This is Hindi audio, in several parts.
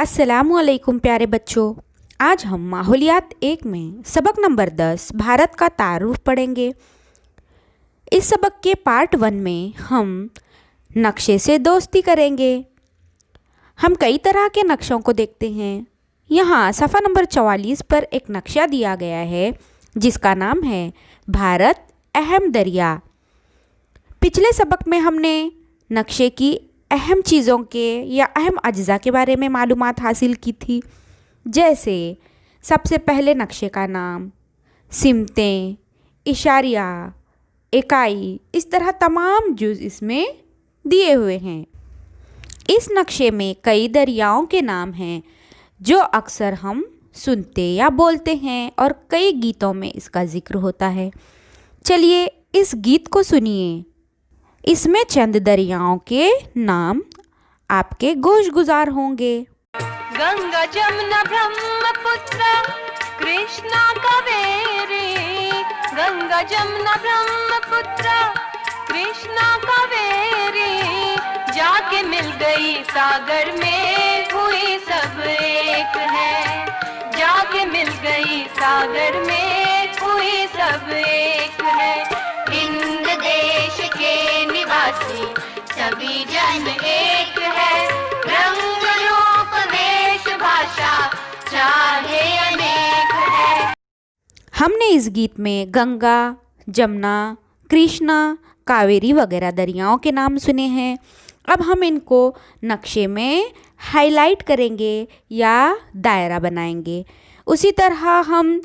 अस्सलामुअलैकुम प्यारे बच्चों। आज हम माहौलियात 1 में सबक नंबर 10 भारत का तारुफ पढ़ेंगे। इस सबक के पार्ट 1 में हम नक्शे से दोस्ती करेंगे। हम कई तरह के नक्शों को देखते हैं। यहाँ सफ़ा नंबर 44 पर एक नक्शा दिया गया है जिसका नाम है भारत अहम दरिया। पिछले सबक में हमने नक्शे की अहम चीज़ों के या अहम अज्जा के बारे में मालूमात हासिल की थी, जैसे सबसे पहले नक्शे का नाम, सिमतें, इशारिया, इकाई, इस तरह तमाम जुज़ इसमें दिए हुए हैं। इस नक्शे में कई दरियाओं के नाम हैं जो अक्सर हम सुनते या बोलते हैं और कई गीतों में इसका जिक्र होता है। चलिए इस गीत को सुनिए। इसमें चंद दरियाओं के नाम आपके गोशगुजार होंगे। गंगा जमुना ब्रह्मपुत्र कृष्णा कावेरी, गंगा जमुना ब्रह्मपुत्र कृष्णा कावेरी, जाके मिल गई सागर में हुई सब एक है, जाके मिल गई सागर में हुई सब एक है। हिंद देश के निवासी सभी जन एक है, रंग रूप वेश भाषा चाहे अनेक है। हमने इस गीत में गंगा, जमुना, कृष्णा, कावेरी वगैरह दरियाओं के नाम सुने हैं। अब हम इनको नक्शे में हाईलाइट करेंगे या दायरा बनाएंगे। उसी तरह हम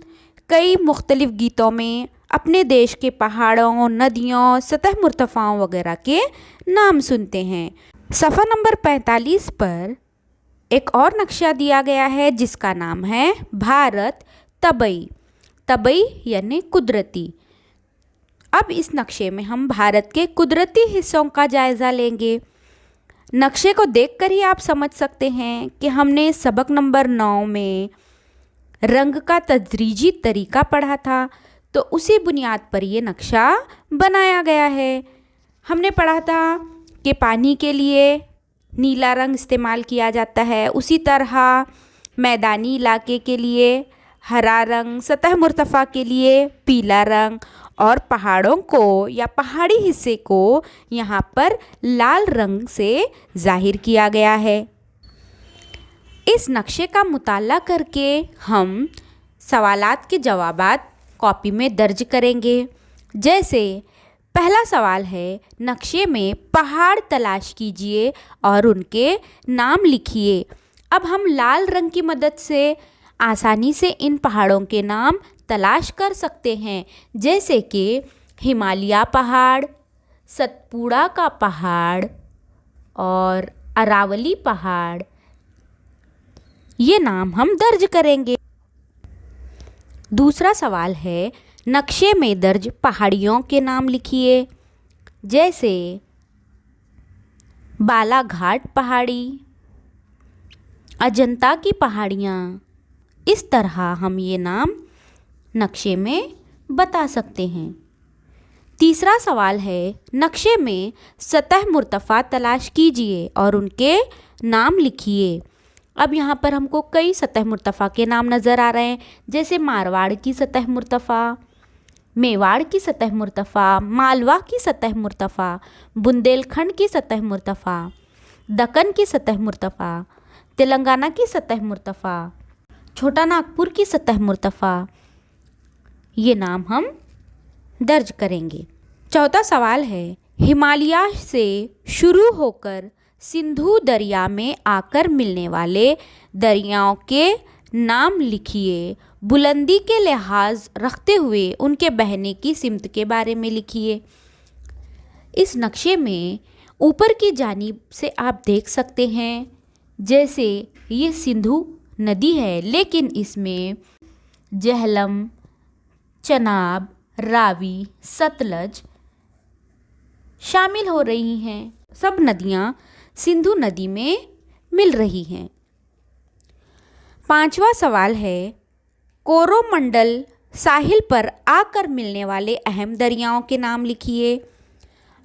कई मुख्तलिफ गीतों में अपने देश के पहाड़ों, नदियों, सतह मुर्तफ़ाओं वगैरह के नाम सुनते हैं। सफ़ा नंबर 45 पर एक और नक्शा दिया गया है जिसका नाम है भारत तबई। तबई यानी कुदरती। अब इस नक्शे में हम भारत के कुदरती हिस्सों का जायज़ा लेंगे। नक्शे को देखकर ही आप समझ सकते हैं कि हमने सबक नंबर 9 में रंग का तदरीजी तरीका पढ़ा था, तो उसी बुनियाद पर ये नक्शा बनाया गया है। हमने पढ़ा था कि पानी के लिए नीला रंग इस्तेमाल किया जाता है, उसी तरह मैदानी इलाके के लिए हरा रंग, सतह मुर्तफ़ा के लिए पीला रंग और पहाड़ों को या पहाड़ी हिस्से को यहाँ पर लाल रंग से ज़ाहिर किया गया है। इस नक्शे का मुताला करके हम सवालात के जवाबात कॉपी में दर्ज करेंगे। जैसे पहला सवाल है, नक्शे में पहाड़ तलाश कीजिए और उनके नाम लिखिए। अब हम लाल रंग की मदद से आसानी से इन पहाड़ों के नाम तलाश कर सकते हैं, जैसे कि हिमालय पहाड़, सतपुड़ा का पहाड़ और अरावली पहाड़। ये नाम हम दर्ज करेंगे। दूसरा सवाल है, नक्शे में दर्ज पहाड़ियों के नाम लिखिए। जैसे बालाघाट पहाड़ी, अजंता की पहाड़ियाँ। इस तरह हम ये नाम नक्शे में बता सकते हैं। तीसरा सवाल है, नक्शे में सतह मुर्तफ़ा तलाश कीजिए और उनके नाम लिखिए। अब यहाँ पर हमको कई सतह मुर्तफ़ा के नाम नज़र आ रहे हैं, जैसे मारवाड़ की सतह मुर्तफ़ा, मेवाड़ की सतह मुर्तफ़ा, मालवा की सतह मुर्तफ़ा, बुंदेलखंड की सतह मुर्तफ़ा, दक्कन की सतह मुर्तफ़ा, तेलंगाना की सतह मुर्तफ़ा, छोटा नागपुर की सतह मुर्तफ़ा। ये नाम हम दर्ज करेंगे। चौथा सवाल है, हिमालय से शुरू होकर सिंधु दरिया में आकर मिलने वाले दरियाओं के नाम लिखिए। बुलंदी के लिहाज रखते हुए उनके बहने की सिमत के बारे में लिखिए। इस नक्शे में ऊपर की जानिब से आप देख सकते हैं, जैसे ये सिंधु नदी है, लेकिन इसमें झेलम, चनाब, रावी, सतलज शामिल हो रही हैं। सब नदियाँ सिंधु नदी में मिल रही हैं। पांचवा सवाल है, कोरोमंडल साहिल पर आकर मिलने वाले अहम दरियाओं के नाम लिखिए।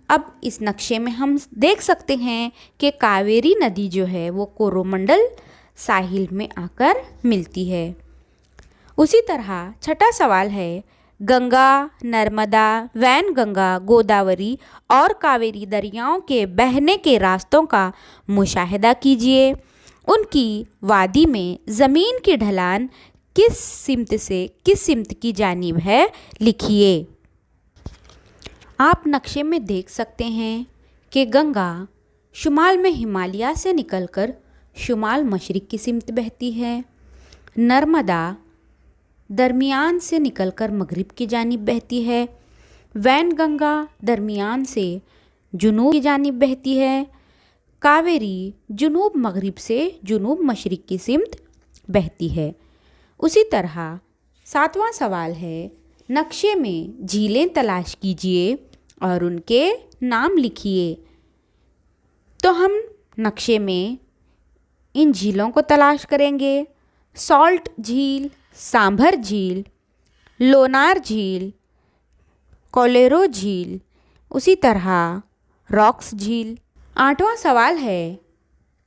अब इस नक्शे में हम देख सकते हैं कि कावेरी नदी जो है वो कोरोमंडल साहिल में आकर मिलती है। उसी तरह छठा सवाल है, गंगा, नर्मदा, वैनगंगा, गोदावरी और कावेरी दरियाओं के बहने के रास्तों का मुशाहिदा कीजिए। उनकी वादी में ज़मीन की ढलान किस सिमत से किस सिमत की जानिब है, लिखिए। आप नक्शे में देख सकते हैं कि गंगा शुमाल में हिमालय से निकलकर शुमाल मशरिक़ की सिमत बहती है। नर्मदा दरमियान से निकलकर मगरिब की जानिब बहती है। वैनगंगा दरमियान से जुनूब की जानिब बहती है। कावेरी जुनूब मगरिब से जुनूब मशरिक़ की सिमत बहती है। उसी तरह सातवां सवाल है, नक्शे में झीलें तलाश कीजिए और उनके नाम लिखिए। तो हम नक्शे में इन झीलों को तलाश करेंगे। सॉल्ट झील, सांभर झील, लोनार झील, कोलेरो झील, उसी तरह रॉक्स झील। आठवां सवाल है,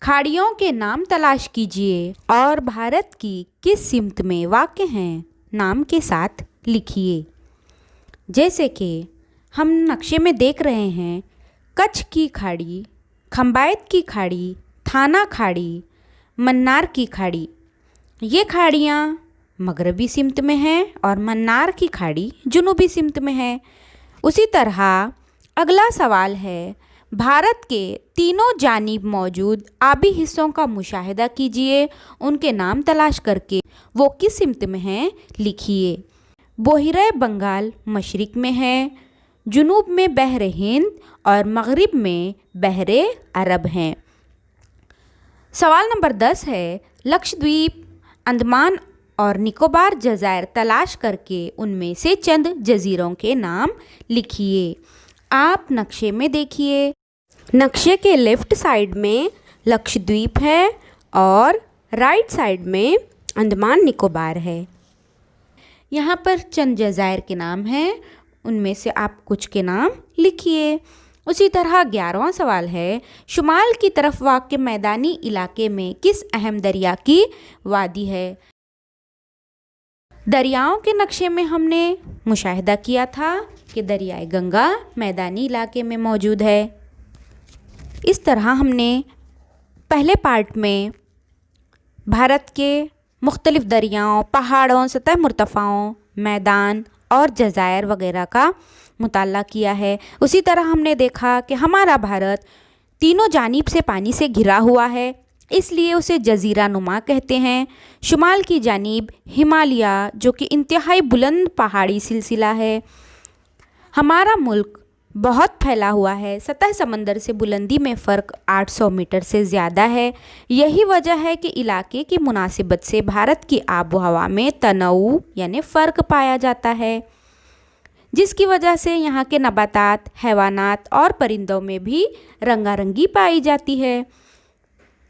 खाड़ियों के नाम तलाश कीजिए और भारत की किस सिमत में वाक़ हैं, नाम के साथ लिखिए। जैसे कि हम नक्शे में देख रहे हैं, कच्छ की खाड़ी, खंबात की खाड़ी, थाना खाड़ी, मन्नार की खाड़ी, ये खाड़ियाँ मगरबी सिमत में हैं और मन्नार की खाड़ी जुनूबी सिमत में है। उसी तरह अगला सवाल है, भारत के तीनों जानिब मौजूद आबी हिस्सों का मुशाहिदा कीजिए, उनके नाम तलाश करके वो किस सिमत में हैं, लिखिए। बहिरे बंगाल मशरिक़ में है, जुनूब में बहर हिंद और मगरिब में बहरे अरब हैं। सवाल नंबर 10 है, लक्षद्वीप, अंडमान और निकोबार जज़ायर तलाश करके उनमें से चंद जज़ीरों के नाम लिखिए। आप नक्शे में देखिए, नक्शे के लेफ़्ट साइड में लक्षद्वीप है और राइट साइड में अंडमान निकोबार है। यहाँ पर चंद जज़ायर के नाम हैं, उनमें से आप कुछ के नाम लिखिए। उसी तरह 11वां सवाल है, शुमाल की तरफ वाक़ मैदानी इलाके में किस अहम दरिया की वादी है। दरियाओं के नक्शे में हमने मुशाहिदा किया था कि दरियाए गंगा मैदानी इलाके में मौजूद है। इस तरह हमने पहले पार्ट में भारत के मुख्तलिफ़ दरियाओं, पहाड़ों, सतह मुर्तफ़ाओं, मैदान और जज़ायर वगैरह का मुताला किया है। उसी तरह हमने देखा कि हमारा भारत तीनों जानिब से पानी से घिरा हुआ है, इसलिए उसे जज़ीरा नुमा कहते हैं। शुमाल की जानिब हिमालय जो कि इंतहाई बुलंद पहाड़ी सिलसिला है। हमारा मुल्क बहुत फैला हुआ है, सतह समंदर से बुलंदी में फ़र्क 800 मीटर से ज़्यादा है। यही वजह है कि इलाके की मुनासिबत से भारत की आबो हवा में तनऊ यानी फ़र्क पाया जाता है, जिसकी वजह से यहाँ के नबातात, हैवानात और परिंदों में भी रंगारंगी पाई जाती है।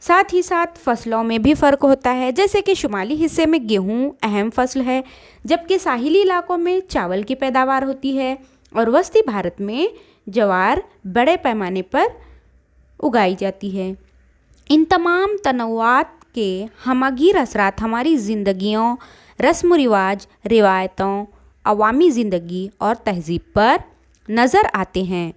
साथ ही साथ फसलों में भी फ़र्क होता है, जैसे कि शुमाली हिस्से में गेहूँ अहम फसल है, जबकि साहिली इलाकों में चावल की पैदावार होती है और वस्ती भारत में ज्वार बड़े पैमाने पर उगाई जाती है। इन तमाम तनवात के हमगीर असरात हमारी ज़िंदगियों, रस्म रिवाज, रिवायतों, अवामी ज़िंदगी और तहज़ीब पर नज़र आते हैं।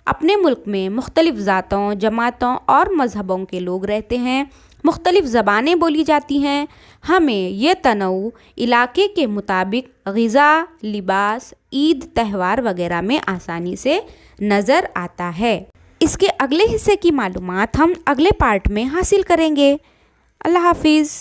अपने मुल्क में मुख्तलिफ़ ज़ातों, जमातों और मज़हबों के लोग रहते हैं, मुख्तलिफ़ ज़बानें बोली जाती हैं। हमें ये तनऊ इलाके के मुताबिक ग़िज़ा, लिबास, ईद, त्यौहार वगैरह में आसानी से नज़र आता है। इसके अगले हिस्से की मालूमात हम अगले पार्ट में हासिल करेंगे। अल्लाह हाफिज़।